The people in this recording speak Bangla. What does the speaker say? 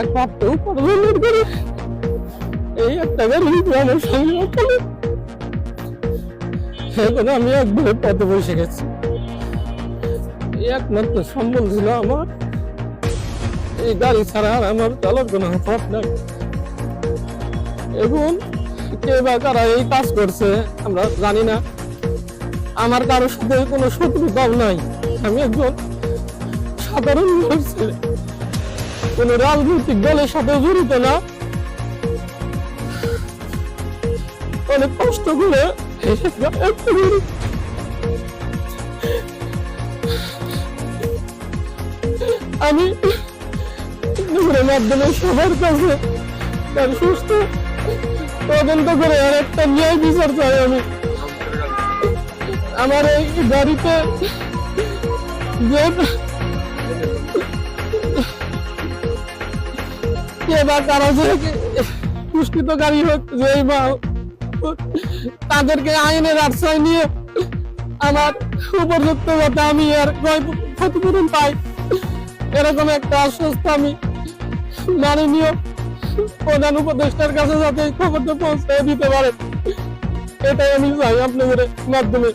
একমাত্র উপার্জনের করে এই একটা গাড়ি আমার সঙ্গে চলে। এখন আমি একবারে পথে বসে গেছি। এই একমাত্র সম্বল ছিল আমার, এই গাড়ি ছাড়া আর আমার চলার কোনো পথ নাই। এখন কে বা কারা এই কাজ করছে আমরা জানি না। আমার কারোর সাথে কোনো শত্রুতাও নাই। আমি একজন সাধারণ লোক ছেলে, কোনো রাজনৈতিক দলের সাথে জড়িত না। অনেক কষ্ট করে আমি মাধ্যমে সবার কাছে তার সুস্থ তদন্ত করে আর একটা ন্যায় বিচার চাই। আমি আমার এই গাড়িতে যে কে বা কারা যে দুষ্কৃতকারী হোক, যেই বা তাদেরকে আইনের আশ্রয় নিয়ে আমার উপযুক্ত কথা আমি আর ক্ষতিপূরণ পাই, এরকম একটা আশ্বস্ত আমি মাননীয় প্রধান উপদেষ্টার কাছে যাতে খবরটা পৌঁছে দিতে পারে, এটাই আমি চাই আপনাদের মাধ্যমে।